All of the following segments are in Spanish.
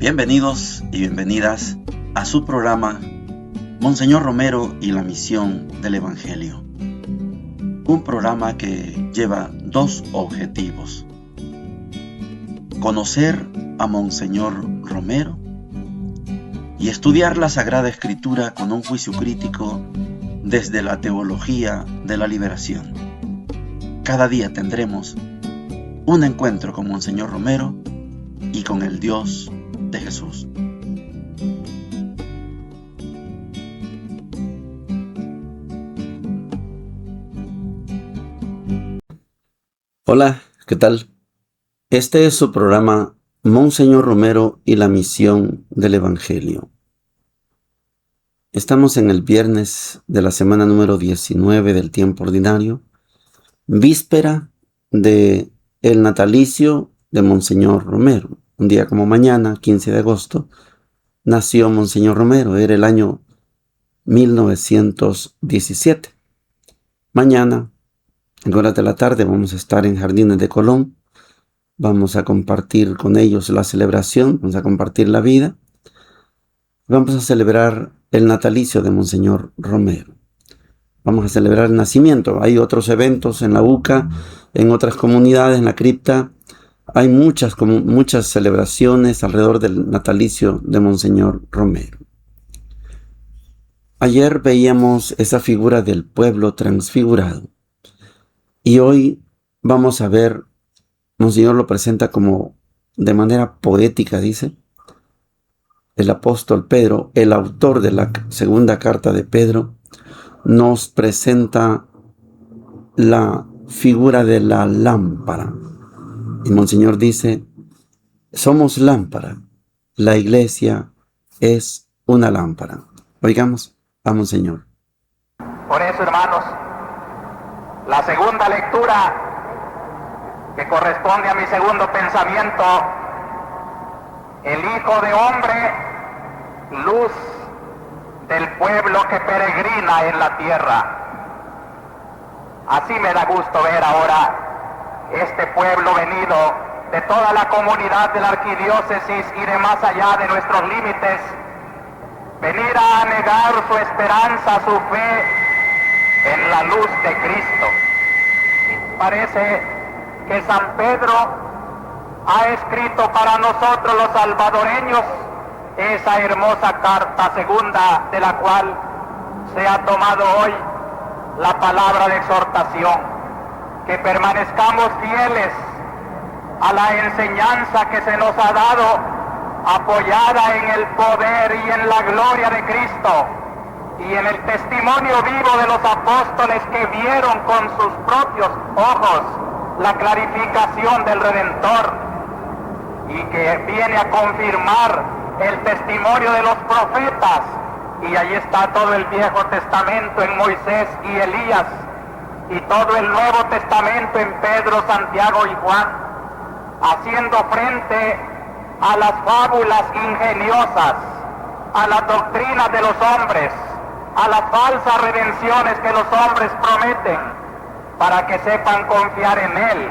Bienvenidos y bienvenidas a su programa Monseñor Romero y la misión del Evangelio. Un programa que lleva dos objetivos: conocer a Monseñor Romero y estudiar la Sagrada Escritura con un juicio crítico desde la teología de la liberación. Cada día tendremos un encuentro con Monseñor Romero y con el Dios de Jesús. Hola, ¿qué tal? Este es su programa Monseñor Romero y la misión del Evangelio. Estamos en el viernes de la semana número 19 del tiempo ordinario, víspera de el natalicio de Monseñor Romero. Un día como mañana, 15 de agosto, nació Monseñor Romero. Era el año 1917. Mañana, en horas de la tarde, vamos a estar en Jardines de Colón. Vamos a compartir con ellos la celebración, vamos a compartir la vida. Vamos a celebrar el natalicio de Monseñor Romero. Vamos a celebrar el nacimiento. Hay otros eventos en la UCA, en otras comunidades, en la cripta. Hay muchas celebraciones alrededor del natalicio de Monseñor Romero. Ayer veíamos esa figura del pueblo transfigurado. Y hoy vamos a ver, Monseñor lo presenta como de manera poética, dice. El apóstol Pedro, el autor de la segunda carta de Pedro, nos presenta la figura de la lámpara. Y Monseñor dice, somos lámpara, la iglesia es una lámpara. Oigamos a Monseñor. Por eso, hermanos, la segunda lectura que corresponde a mi segundo pensamiento: el Hijo de Hombre, luz del pueblo que peregrina en la tierra. Así me da gusto ver ahora este pueblo venido de toda la comunidad de la arquidiócesis y de más allá de nuestros límites, venir a anegar su esperanza, su fe en la luz de Cristo. Parece que San Pedro ha escrito para nosotros los salvadoreños esa hermosa carta segunda, de la cual se ha tomado hoy la palabra de exhortación: que permanezcamos fieles a la enseñanza que se nos ha dado, apoyada en el poder y en la gloria de Cristo y en el testimonio vivo de los apóstoles que vieron con sus propios ojos la clarificación del Redentor, y que viene a confirmar el testimonio de los profetas. Y ahí está todo el Viejo Testamento en Moisés y Elías, y todo el Nuevo Testamento en Pedro, Santiago y Juan, haciendo frente a las fábulas ingeniosas, a las doctrinas de los hombres, a las falsas redenciones que los hombres prometen, para que sepan confiar en Él.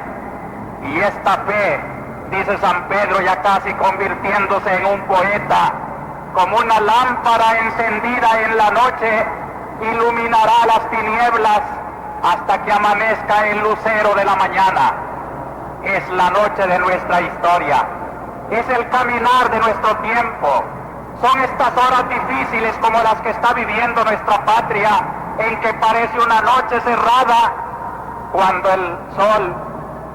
Y esta fe, dice San Pedro, ya casi convirtiéndose en un poeta, como una lámpara encendida en la noche, iluminará las tinieblas hasta que amanezca el lucero de la mañana. Es la noche de nuestra historia, es el caminar de nuestro tiempo. Son estas horas difíciles como las que está viviendo nuestra patria, en que parece una noche cerrada, cuando el sol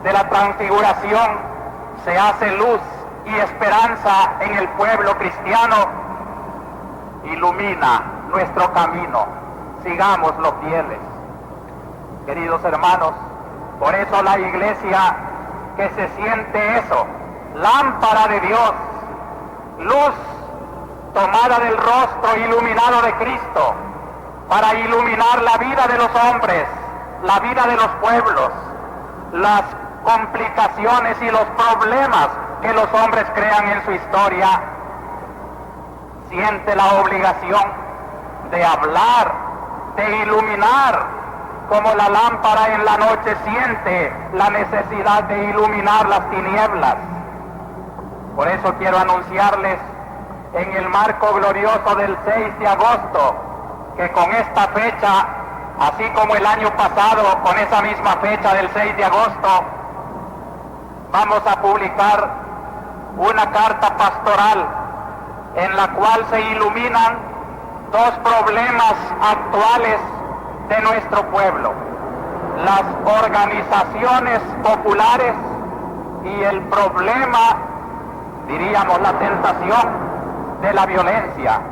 de la transfiguración se hace luz y esperanza en el pueblo cristiano. Ilumina nuestro camino, sigámoslo fieles. Queridos hermanos, por eso la iglesia, que se siente eso, lámpara de Dios, luz tomada del rostro iluminado de Cristo, para iluminar la vida de los hombres, la vida de los pueblos, las complicaciones y los problemas que los hombres crean en su historia, siente la obligación de hablar, de iluminar, como la lámpara en la noche siente la necesidad de iluminar las tinieblas. Por eso quiero anunciarles en el marco glorioso del 6 de agosto, que con esta fecha, así como el año pasado, con esa misma fecha del 6 de agosto, vamos a publicar una carta pastoral en la cual se iluminan dos problemas actuales de nuestro pueblo: las organizaciones populares y el problema, diríamos, la tentación de la violencia.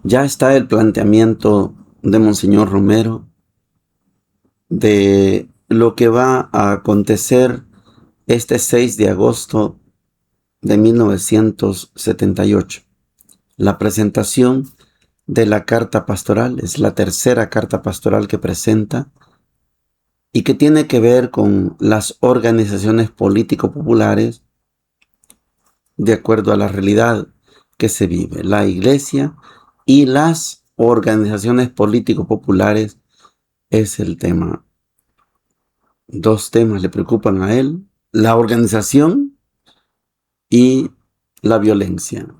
Ya está el planteamiento de Monseñor Romero de lo que va a acontecer este 6 de agosto de 1978. La presentación de la carta pastoral es la tercera carta pastoral que presenta y que tiene que ver con las organizaciones político-populares de acuerdo a la realidad que se vive. La Iglesia y las organizaciones político-populares es el tema. Dos temas le preocupan a él: la organización y la violencia.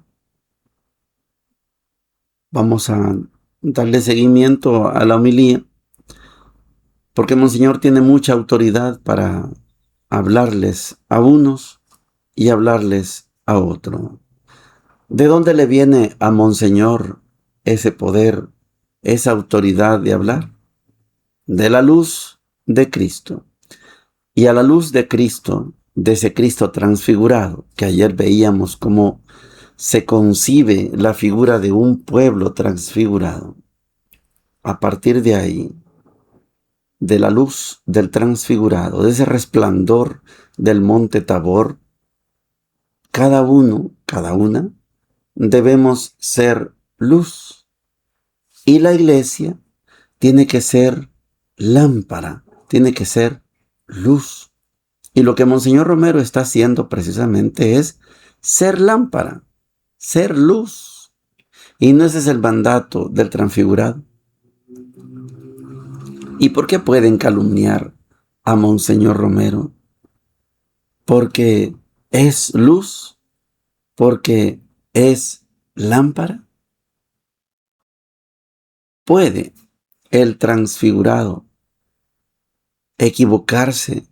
Vamos a darle seguimiento a la homilía, porque Monseñor tiene mucha autoridad para hablarles a unos y hablarles a otros. ¿De dónde le viene a Monseñor ese poder, esa autoridad de hablar? De la luz de Cristo. Y a la luz de Cristo, de ese Cristo transfigurado, que ayer veíamos cómo se concibe la figura de un pueblo transfigurado. A partir de ahí, de la luz del transfigurado, de ese resplandor del monte Tabor, cada uno, cada una, debemos ser luz. Y la Iglesia tiene que ser lámpara, tiene que ser luz. Y lo que Monseñor Romero está haciendo precisamente es ser lámpara, ser luz. Y no ese es el mandato del transfigurado. ¿Y por qué pueden calumniar a Monseñor Romero? Porque es luz, porque es lámpara. ¿Puede el transfigurado equivocarse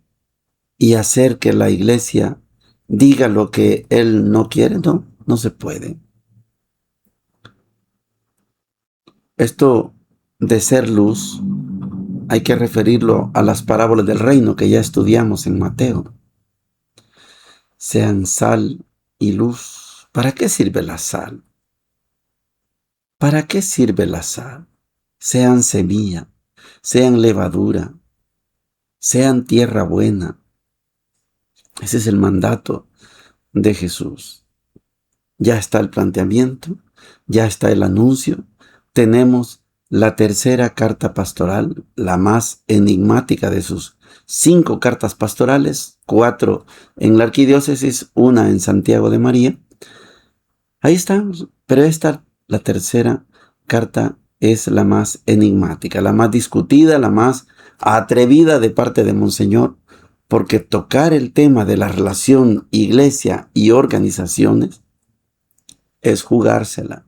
y hacer que la Iglesia diga lo que él no quiere? No, no se puede. Esto de ser luz hay que referirlo a las parábolas del reino que ya estudiamos en Mateo. Sean sal y luz. ¿Para qué sirve la sal? ¿Para qué sirve la sal? Sean semilla, sean levadura, sean tierra buena. Ese es el mandato de Jesús. Ya está el planteamiento, ya está el anuncio. Tenemos la tercera carta pastoral, la más enigmática de sus 5 cartas pastorales, 4 en la arquidiócesis, 1 en Santiago de María. Ahí estamos, pero esta, la tercera carta, es la más enigmática, la más discutida, la más atrevida de parte de Monseñor, porque tocar el tema de la relación iglesia y organizaciones es jugársela,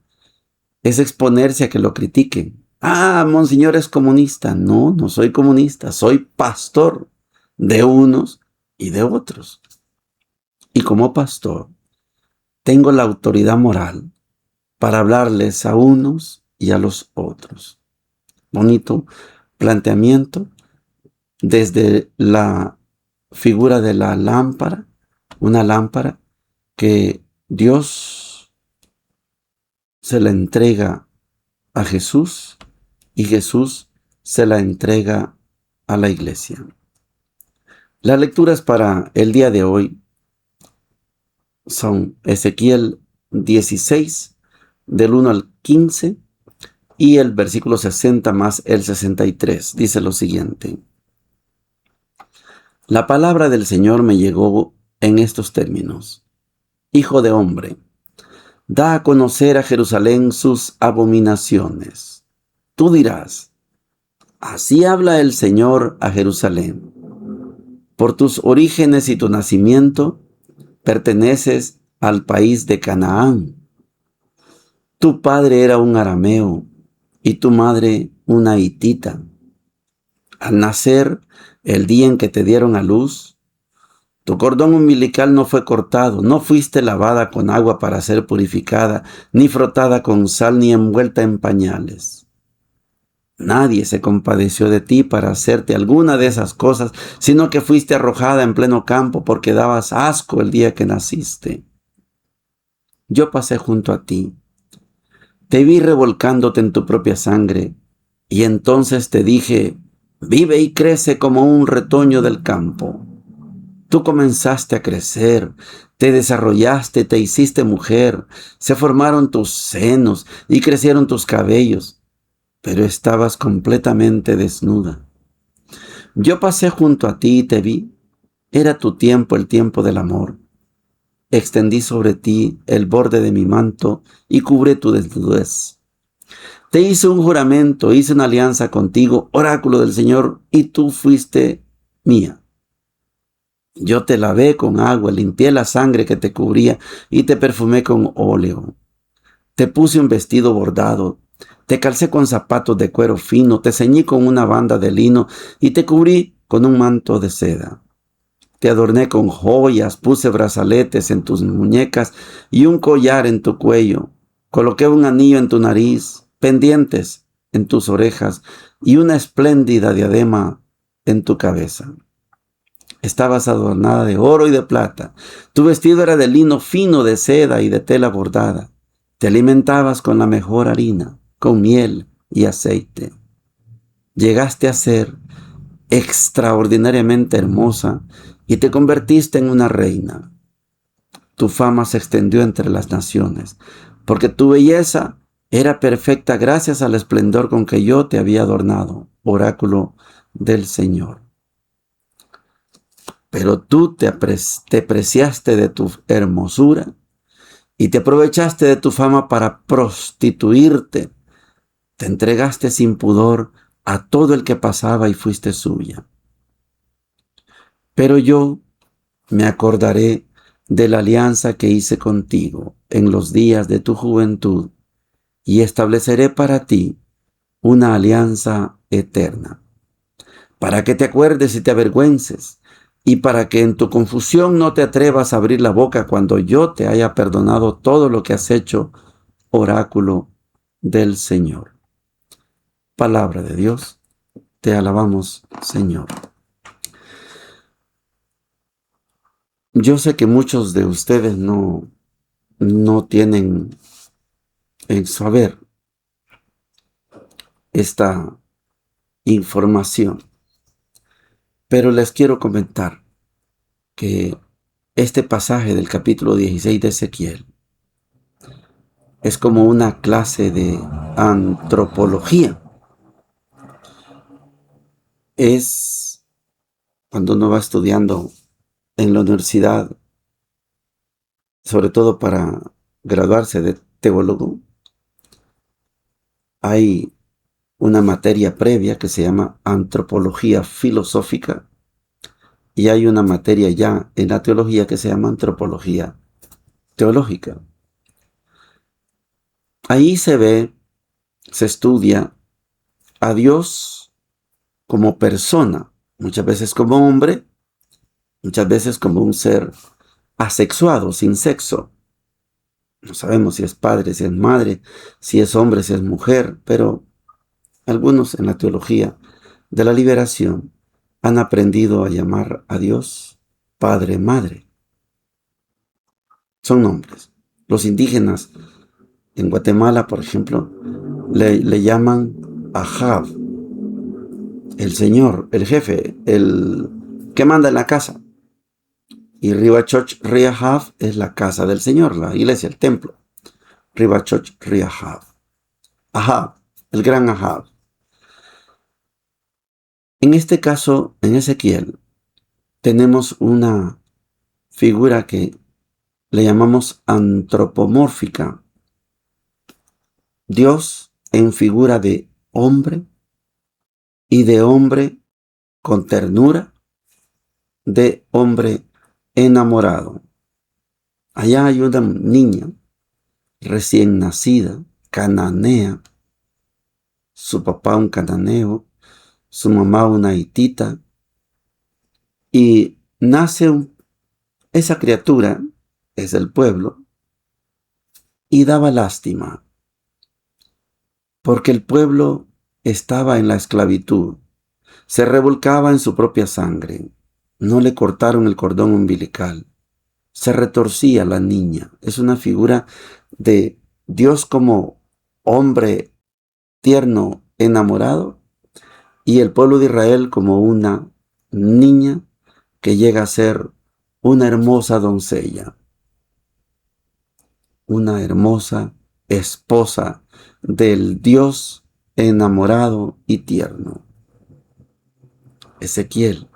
es exponerse a que lo critiquen. Ah, Monseñor es comunista. No, no soy comunista, soy pastor de unos y de otros. Y como pastor, tengo la autoridad moral para hablarles a unos y a los otros. Bonito planteamiento desde la figura de la lámpara, una lámpara que Dios se la entrega a Jesús y Jesús se la entrega a la Iglesia. Las lecturas para el día de hoy son Ezequiel 16, del 1 al 15, y el versículo 60 más el 63. Dice lo siguiente: La palabra del Señor me llegó en estos términos: Hijo de hombre, da a conocer a Jerusalén sus abominaciones. Tú dirás: así habla el Señor a Jerusalén. Por tus orígenes y tu nacimiento, perteneces al país de Canaán. Tu padre era un arameo y tu madre una hitita. Al nacer, el día en que te dieron a luz, tu cordón umbilical no fue cortado, no fuiste lavada con agua para ser purificada, ni frotada con sal, ni envuelta en pañales. Nadie se compadeció de ti para hacerte alguna de esas cosas, sino que fuiste arrojada en pleno campo porque dabas asco el día que naciste. Yo pasé junto a ti, te vi revolcándote en tu propia sangre, y entonces te dije, vive y crece como un retoño del campo. Tú comenzaste a crecer, te desarrollaste, te hiciste mujer, se formaron tus senos y crecieron tus cabellos, pero estabas completamente desnuda. Yo pasé junto a ti y te vi. Era tu tiempo, el tiempo del amor. Extendí sobre ti el borde de mi manto y cubré tu desnudez. Te hice un juramento, hice una alianza contigo, oráculo del Señor, y tú fuiste mía. Yo te lavé con agua, limpié la sangre que te cubría y te perfumé con óleo. Te puse un vestido bordado, te calcé con zapatos de cuero fino, te ceñí con una banda de lino y te cubrí con un manto de seda. Te adorné con joyas, puse brazaletes en tus muñecas y un collar en tu cuello. Coloqué un anillo en tu nariz, pendientes en tus orejas y una espléndida diadema en tu cabeza. Estabas adornada de oro y de plata. Tu vestido era de lino fino, de seda y de tela bordada. Te alimentabas con la mejor harina, con miel y aceite. Llegaste a ser extraordinariamente hermosa y te convertiste en una reina. Tu fama se extendió entre las naciones, porque tu belleza era perfecta gracias al esplendor con que yo te había adornado, oráculo del Señor. Pero tú te preciaste de tu hermosura y te aprovechaste de tu fama para prostituirte. Te entregaste sin pudor a todo el que pasaba y fuiste suya. Pero yo me acordaré de la alianza que hice contigo en los días de tu juventud y estableceré para ti una alianza eterna, para que te acuerdes y te avergüences, y para que en tu confusión no te atrevas a abrir la boca cuando yo te haya perdonado todo lo que has hecho, oráculo del Señor. Palabra de Dios, te alabamos, Señor. Yo sé que muchos de ustedes no tienen en saber esta información, pero les quiero comentar que este pasaje del capítulo 16 de Ezequiel es como una clase de antropología. Es cuando uno va estudiando en la universidad, sobre todo para graduarse de teólogo, hay una materia previa que se llama antropología filosófica y hay una materia ya en la teología que se llama antropología teológica. Ahí se estudia a Dios como persona, muchas veces como hombre, muchas veces como un ser asexuado, sin sexo. No sabemos si es padre, si es madre, si es hombre, si es mujer, pero algunos en la teología de la liberación han aprendido a llamar a Dios Padre, Madre. Son nombres. Los indígenas en Guatemala, por ejemplo, le llaman Ahab, el señor, el jefe, el que manda en la casa. Y Ribachoch Riahab es la casa del Señor, la iglesia, el templo. Ribachoch Riahab. Ahab, el gran Ahab. En este caso, en Ezequiel, tenemos una figura que le llamamos antropomórfica. Dios en figura de hombre y de hombre con ternura, de hombre enamorado. Allá hay una niña recién nacida, cananea, su papá un cananeo, su mamá una hitita, y nace esa criatura, es del pueblo, y daba lástima, porque el pueblo estaba en la esclavitud, se revolcaba en su propia sangre, no le cortaron el cordón umbilical, se retorcía la niña. Es una figura de Dios como hombre tierno, enamorado, y el pueblo de Israel como una niña que llega a ser una hermosa doncella, una hermosa esposa del Dios enamorado y tierno. Ezequiel,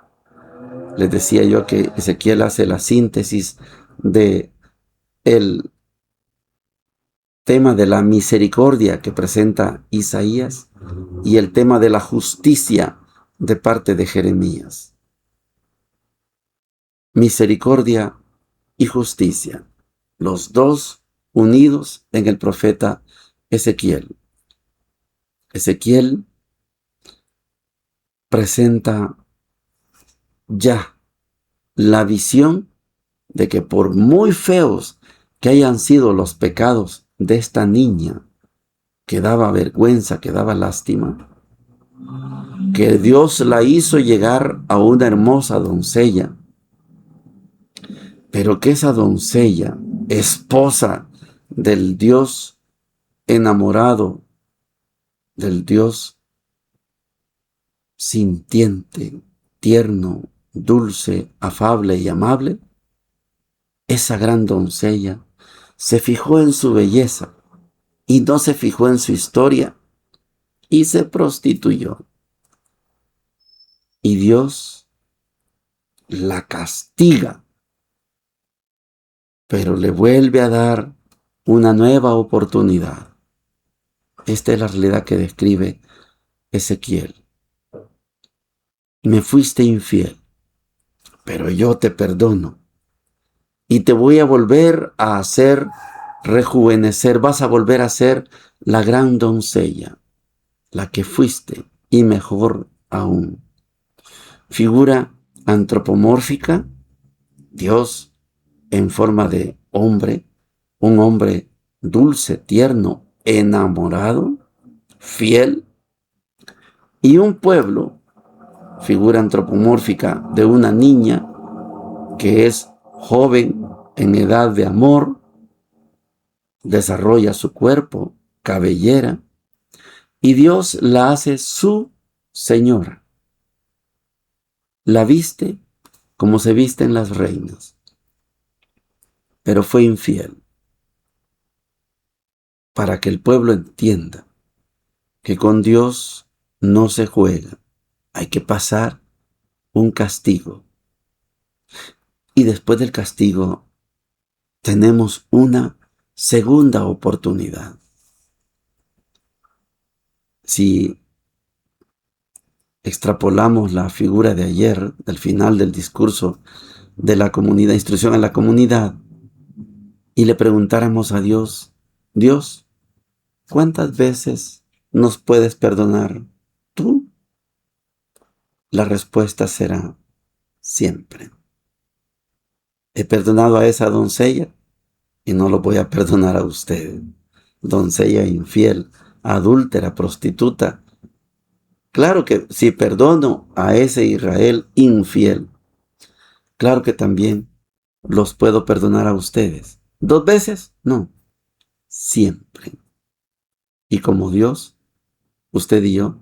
les decía yo que Ezequiel hace la síntesis de el tema de la misericordia que presenta Isaías y el tema de la justicia de parte de Jeremías. Misericordia y justicia, los dos unidos en el profeta Ezequiel. Ezequiel presenta ya la visión de que por muy feos que hayan sido los pecados de esta niña, que daba vergüenza, que daba lástima, que Dios la hizo llegar a una hermosa doncella, pero que esa doncella, esposa del Dios enamorado, del Dios sintiente, tierno, dulce, afable y amable, esa gran doncella se fijó en su belleza y no se fijó en su historia y se prostituyó. Y Dios la castiga, pero le vuelve a dar una nueva oportunidad. Esta es la realidad que describe Ezequiel. Me fuiste infiel, pero yo te perdono y te voy a volver a hacer rejuvenecer. Vas a volver a ser la gran doncella, la que fuiste, y mejor aún. Figura antropomórfica, Dios en forma de hombre, un hombre dulce, tierno, enamorado, fiel, y un pueblo, figura antropomórfica de una niña que es joven en edad de amor, desarrolla su cuerpo, cabellera, y Dios la hace su señora. La viste como se visten las reinas, pero fue infiel, para que el pueblo entienda que con Dios no se juega, hay que pasar un castigo. Y después del castigo tenemos una segunda oportunidad. Si extrapolamos la figura de ayer, del final del discurso de la comunidad, instrucción a la comunidad, y le preguntáramos a Dios, Dios, ¿cuántas veces nos puedes perdonar tú? La respuesta será siempre. He perdonado a esa doncella y no lo voy a perdonar a usted. Doncella infiel, adúltera, prostituta. Claro que si perdono a ese Israel infiel, claro que también los puedo perdonar a ustedes. ¿2 veces? No, siempre. Y como Dios, usted y yo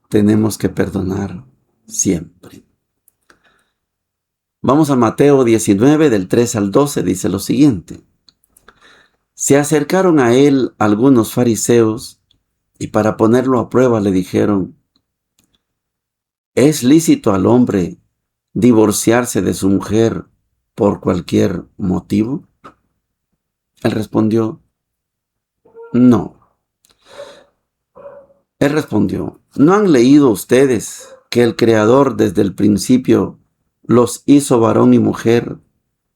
tenemos que perdonar siempre. Vamos a Mateo 19, del 3 al 12, dice lo siguiente. Se acercaron a él algunos fariseos y para ponerlo a prueba le dijeron, ¿es lícito al hombre divorciarse de su mujer por cualquier motivo? Él respondió, no. Él respondió, ¿no han leído ustedes que el Creador desde el principio los hizo varón y mujer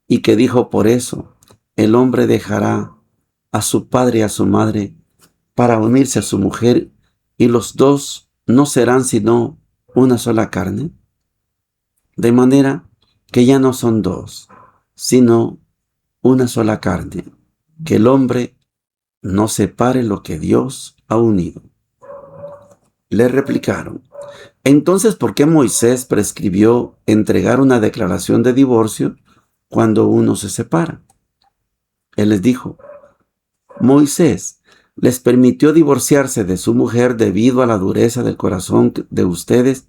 y que dijo por eso, el hombre dejará a su padre y a su madre para unirse a su mujer, y los dos no serán sino una sola carne. De manera que ya no son dos, sino una sola carne. Que el hombre no separe lo que Dios ha unido. Le replicaron: entonces, ¿por qué Moisés prescribió entregar una declaración de divorcio cuando uno se separa? Él les dijo: Moisés les permitió divorciarse de su mujer debido a la dureza del corazón de ustedes,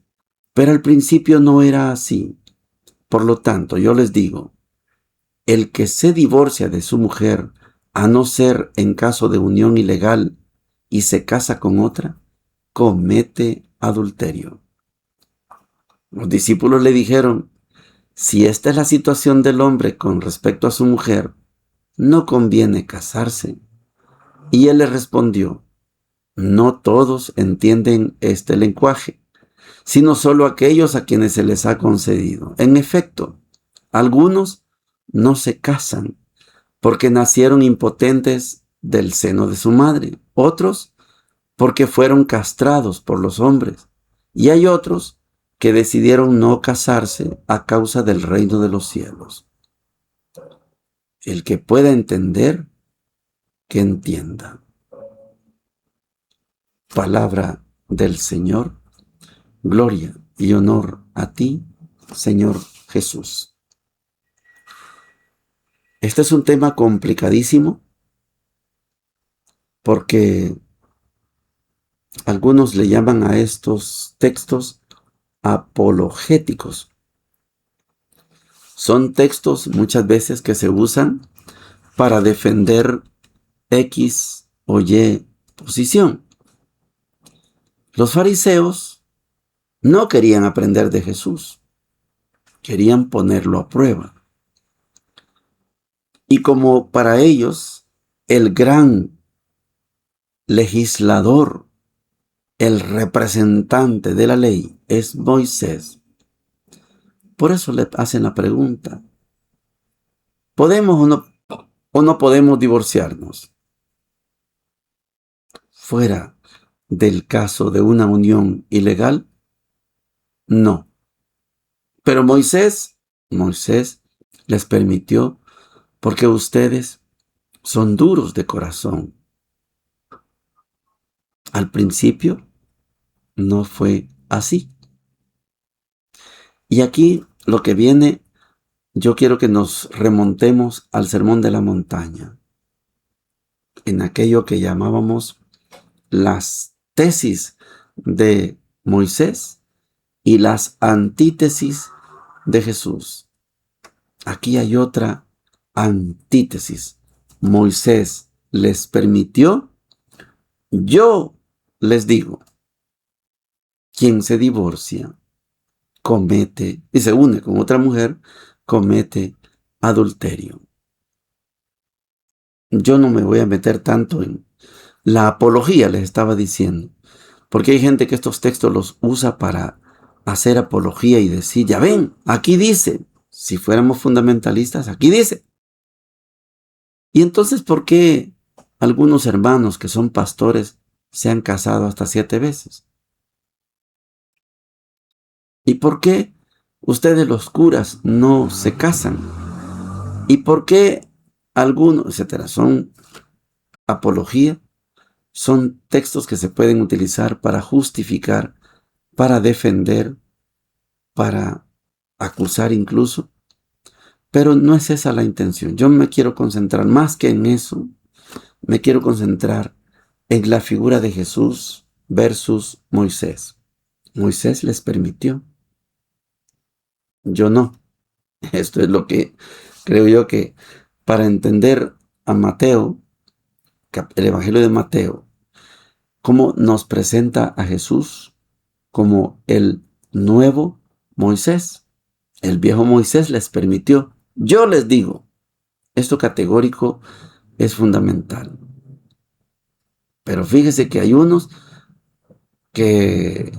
pero al principio no era así. Por lo tanto, yo les digo, el que se divorcia de su mujer, a no ser en caso de unión ilegal, y se casa con otra, comete adulterio. Los discípulos le dijeron: si esta es la situación del hombre con respecto a su mujer, no conviene casarse. Y él les respondió: no todos entienden este lenguaje, sino solo aquellos a quienes se les ha concedido. En efecto, algunos no se casan porque nacieron impotentes del seno de su madre, otros porque fueron castrados por los hombres, y hay otros que decidieron no casarse a causa del reino de los cielos. El que pueda entender, que entienda. Palabra del Señor. Gloria y honor a ti, Señor Jesús. Este es un tema complicadísimo porque algunos le llaman a estos textos apologéticos. Son textos muchas veces que se usan para defender X o Y posición. Los fariseos no querían aprender de Jesús, querían ponerlo a prueba. Y como para ellos el gran legislador, el representante de la ley es Moisés, por eso le hacen la pregunta: ¿podemos o no podemos divorciarnos? Fuera del caso de una unión ilegal, no. Pero Moisés les permitió porque ustedes son duros de corazón. Al principio no fue así. Y aquí lo que viene, yo quiero que nos remontemos al Sermón de la Montaña, en aquello que llamábamos las tesis de Moisés y las antítesis de Jesús. Aquí hay otra antítesis. Moisés les permitió, yo les digo, quien se divorcia comete y se une con otra mujer, comete adulterio. Yo no me voy a meter tanto en la apología, les estaba diciendo, porque hay gente que estos textos los usa para hacer apología y decir: ya ven, aquí dice. Si fuéramos fundamentalistas, aquí dice. Y entonces, ¿por qué algunos hermanos que son pastores se han casado hasta 7 veces? ¿Y por qué ustedes los curas no se casan? ¿Y por qué algunos, etcétera? Son apología, son textos que se pueden utilizar para justificar, para defender, para acusar incluso. Pero no es esa la intención. Yo me quiero concentrar más que en eso. Me quiero concentrar en la figura de Jesús versus Moisés. Moisés les permitió. Yo no. Esto es lo que creo yo que para entender a Mateo, el Evangelio de Mateo, cómo nos presenta a Jesús como el nuevo Moisés. El viejo Moisés les permitió. Yo les digo, esto categórico es fundamental. Pero fíjese que hay unos que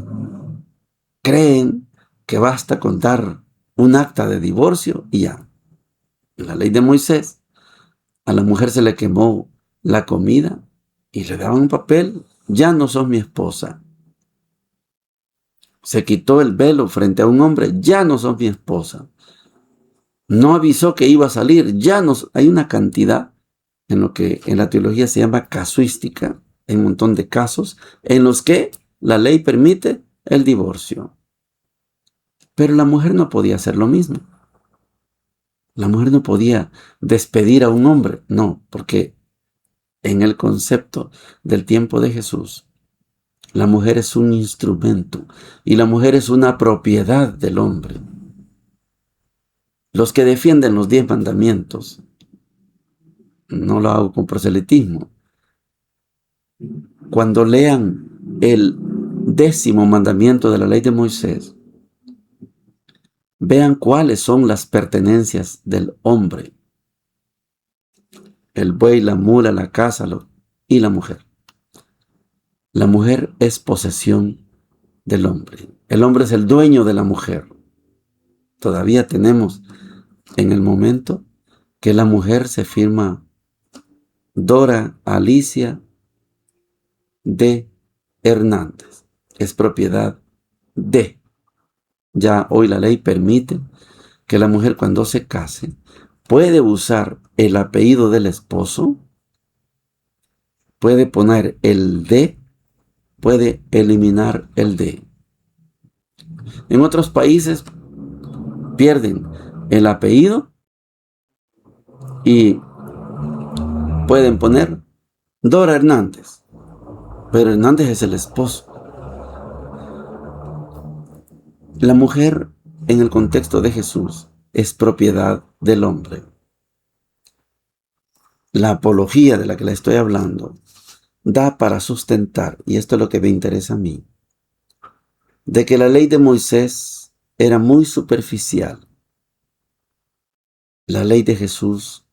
creen que basta con dar un acta de divorcio y ya. En la ley de Moisés A la mujer se le quemó la comida y le daban un papel, ya no sos mi esposa. Se quitó el velo frente a un hombre, ya no sos mi esposa. No avisó que iba a salir, ya no. Hay una cantidad en lo que en la teología se llama casuística. Hay un montón de casos en los que la ley permite el divorcio. Pero la mujer no podía hacer lo mismo. La mujer no podía despedir a un hombre, no, porque en el concepto del tiempo de Jesús, la mujer es un instrumento y la mujer es una propiedad del hombre. Los que defienden los 10 mandamientos, no lo hago con proselitismo, cuando lean el 10º mandamiento de la ley de Moisés, vean cuáles son las pertenencias del hombre. El buey, la mula, la casa y la mujer. La mujer es posesión del hombre. El hombre es el dueño de la mujer. Todavía tenemos en el momento que la mujer se firma Dora Alicia de Hernández. Es propiedad de. Ya hoy la ley permite que la mujer cuando se case puede usar el apellido del esposo, puede poner el de, puede eliminar el de. En otros países pierden el apellido y pueden poner Dora Hernández, pero Hernández es el esposo. La mujer en el contexto de Jesús es propiedad del hombre. La apología de la que le estoy hablando da para sustentar, y esto es lo que me interesa a mí, de que la ley de Moisés era muy superficial. La ley de Jesús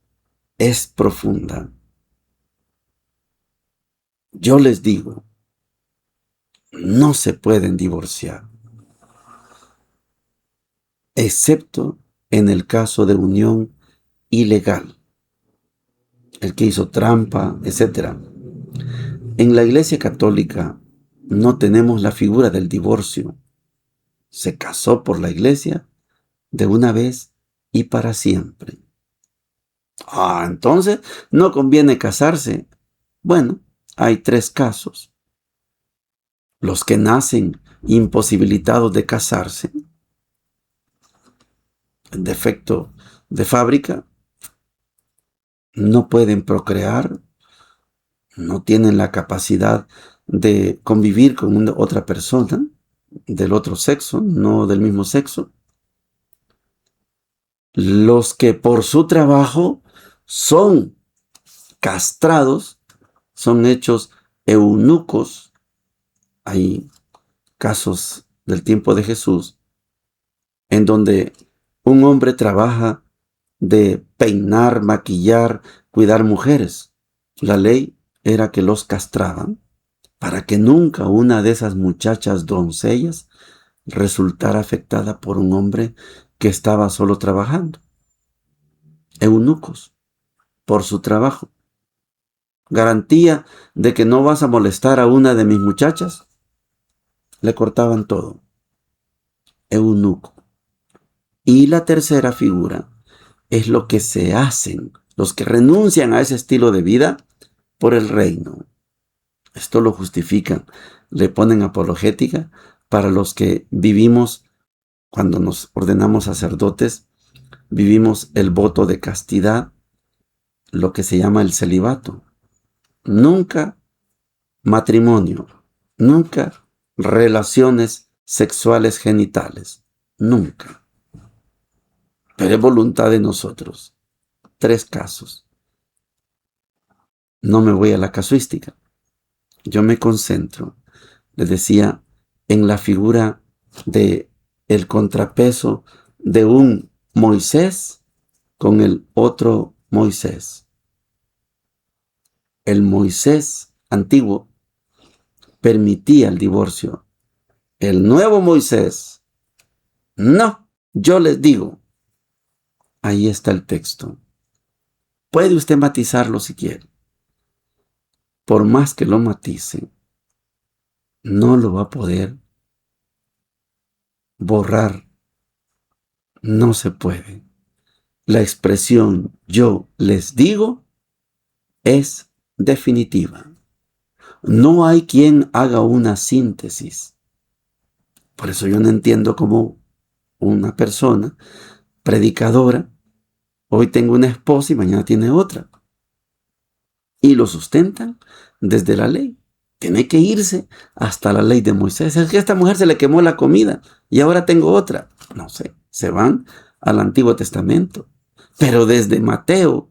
es profunda. Yo les digo, no se pueden divorciar, excepto en el caso de unión ilegal, el que hizo trampa, etc. En la Iglesia Católica no tenemos la figura del divorcio. Se casó por la Iglesia de una vez y para siempre. Entonces no conviene casarse. Bueno, hay 3 casos. Los que nacen imposibilitados de casarse, en defecto de fábrica, no pueden procrear, no tienen la capacidad de convivir con otra persona del otro sexo, no del mismo sexo. Los que por su trabajo son castrados, son hechos eunucos. Hay casos del tiempo de Jesús en donde un hombre trabaja de peinar, maquillar, cuidar mujeres. La ley era que los castraban para que nunca una de esas muchachas doncellas resultara afectada por un hombre que estaba solo trabajando. Eunucos, por su trabajo. Garantía de que no vas a molestar a una de mis muchachas. Le cortaban todo. Eunuco. Y la tercera figura es lo que se hacen, los que renuncian a ese estilo de vida por el reino. Esto lo justifican, le ponen apologética para los que vivimos, cuando nos ordenamos sacerdotes, vivimos el voto de castidad, lo que se llama el celibato. Nunca matrimonio, nunca relaciones sexuales genitales, nunca. Pero es voluntad de nosotros. 3 casos. No me voy a la casuística. Yo me concentro, les decía, en la figura de el contrapeso de un Moisés con el otro Moisés. El Moisés antiguo permitía el divorcio. El nuevo Moisés, no, yo les digo, ahí está el texto, puede usted matizarlo si quiere. Por más que lo matice, no lo va a poder borrar. No se puede. La expresión yo les digo es definitiva. No hay quien haga una síntesis. Por eso yo no entiendo cómo una persona predicadora, hoy tengo una esposa y mañana tiene otra. Y lo sustentan desde la ley. Tiene que irse hasta la ley de Moisés. Es que a esta mujer se le quemó la comida y ahora tengo otra. No sé, se van al Antiguo Testamento. Pero desde Mateo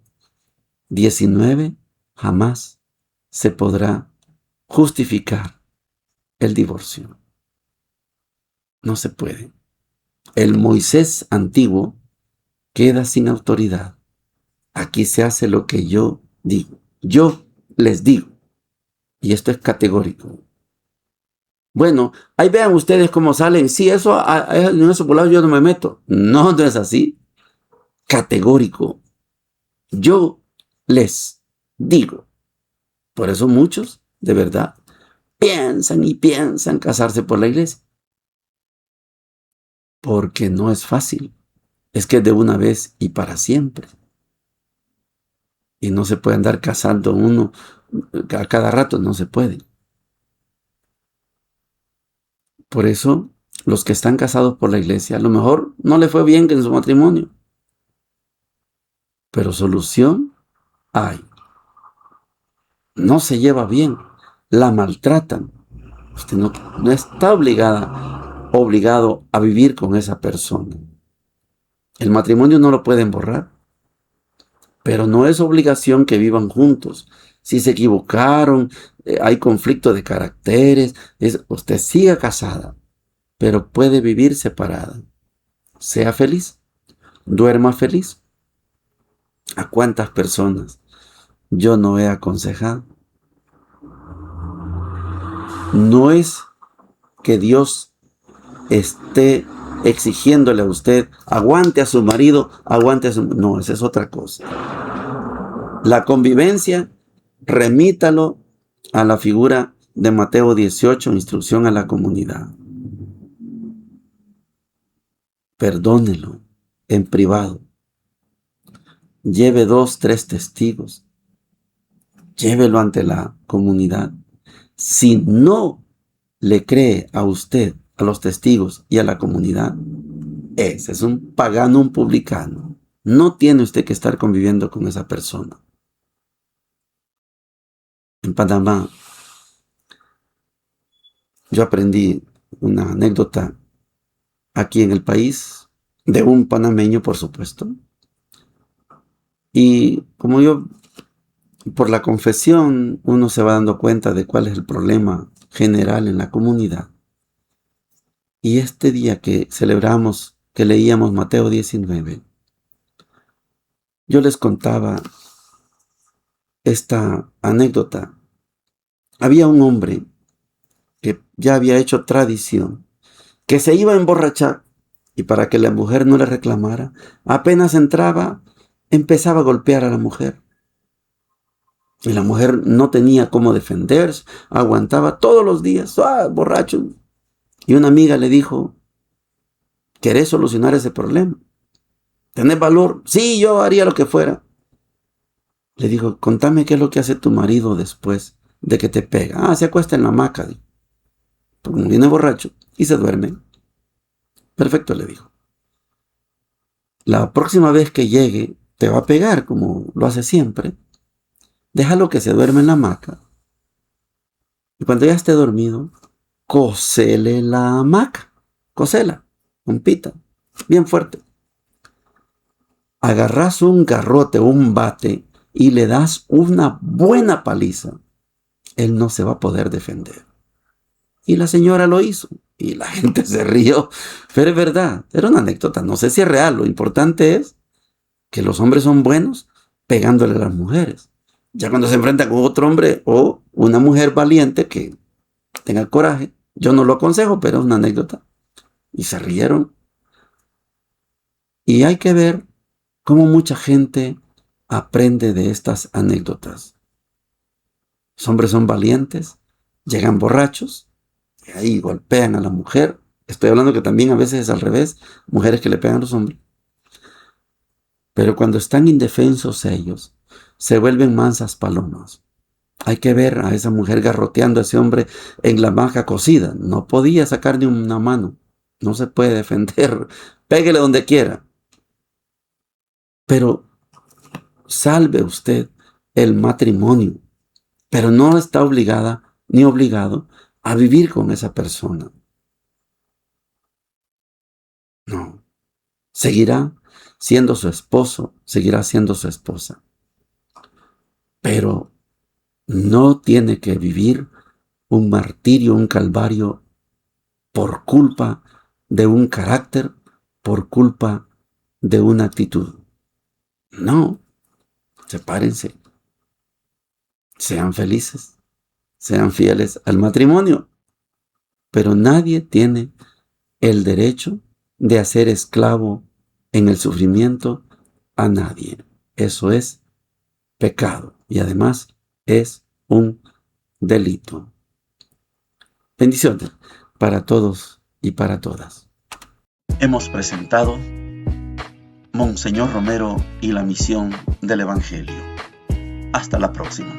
19 jamás se podrá justificar el divorcio. No se puede. El Moisés antiguo queda sin autoridad. Aquí se hace lo que yo digo. Yo les digo. Y esto es categórico. Bueno, ahí vean ustedes cómo salen. Sí, en eso por lado yo no me meto. No, no es así. Categórico. Yo les digo. Por eso muchos, de verdad, piensan casarse por la iglesia. Porque no es fácil. Es que es de una vez y para siempre. Y no se puede andar casando uno a cada rato, no se puede. Por eso, los que están casados por la iglesia, a lo mejor no le fue bien en su matrimonio. Pero solución hay. No se lleva bien, la maltratan. Usted no está obligado a vivir con esa persona. El matrimonio no lo pueden borrar, pero no es obligación que vivan juntos. Si se equivocaron, hay conflicto de caracteres, usted siga casada, pero puede vivir separada. Sea feliz, duerma feliz. ¿A cuántas personas yo no he aconsejado? No es que Dios esté exigiéndole a usted, aguante a su marido, No, esa es otra cosa. La convivencia, remítalo a la figura de Mateo 18, instrucción a la comunidad. Perdónelo en privado. Lleve 2, 3 testigos. Llévelo ante la comunidad. Si no le cree a usted, a los testigos y a la comunidad, ese es un pagano, un publicano. No tiene usted que estar conviviendo con esa persona. En Panamá, yo aprendí una anécdota aquí en el país, de un panameño, por supuesto. Y como yo, por la confesión, uno se va dando cuenta de cuál es el problema general en la comunidad. Y este día que celebramos, que leíamos Mateo 19, yo les contaba esta anécdota. Había un hombre que ya había hecho tradición, que se iba a emborrachar y para que la mujer no le reclamara, apenas entraba, empezaba a golpear a la mujer. Y la mujer no tenía cómo defenderse, aguantaba todos los días, borracho. Y una amiga le dijo, ¿querés solucionar ese problema? ¿Tenés valor? Sí, yo haría lo que fuera. Le dijo, contame qué es lo que hace tu marido después de que te pega. Se acuesta en la hamaca, porque viene borracho y se duerme. Perfecto, le dijo. La próxima vez que llegue, te va a pegar como lo hace siempre. Déjalo que se duerme en la hamaca. Y cuando ya esté dormido, cosele la hamaca. Cosela, con pita, bien fuerte. Agarras un garrote, un bate, y le das una buena paliza. Él no se va a poder defender. Y la señora lo hizo. Y la gente se rió. Pero es verdad, era una anécdota. No sé si es real. Lo importante es que los hombres son buenos pegándole a las mujeres. Ya cuando se enfrentan con otro hombre o una mujer valiente que tenga coraje, yo no lo aconsejo, pero es una anécdota. Y se rieron. Y hay que ver cómo mucha gente aprende de estas anécdotas. Los hombres son valientes, llegan borrachos, y ahí golpean a la mujer. Estoy hablando que también a veces es al revés, mujeres que le pegan a los hombres. Pero cuando están indefensos ellos, se vuelven mansas palomas. Hay que ver a esa mujer garroteando a ese hombre en la maja cocida. No podía sacar ni una mano. No se puede defender. Péguele donde quiera. Pero salve usted el matrimonio. Pero no está obligada ni obligado a vivir con esa persona. No. Seguirá siendo su esposo, seguirá siendo su esposa. Pero no tiene que vivir un martirio, un calvario por culpa de un carácter, por culpa de una actitud. No, sepárense, sean felices, sean fieles al matrimonio, pero nadie tiene el derecho de hacer esclavo en el sufrimiento a nadie. Eso es pecado y además es un delito. Bendiciones para todos y para todas. Hemos presentado Monseñor Romero y la misión del Evangelio. Hasta la próxima.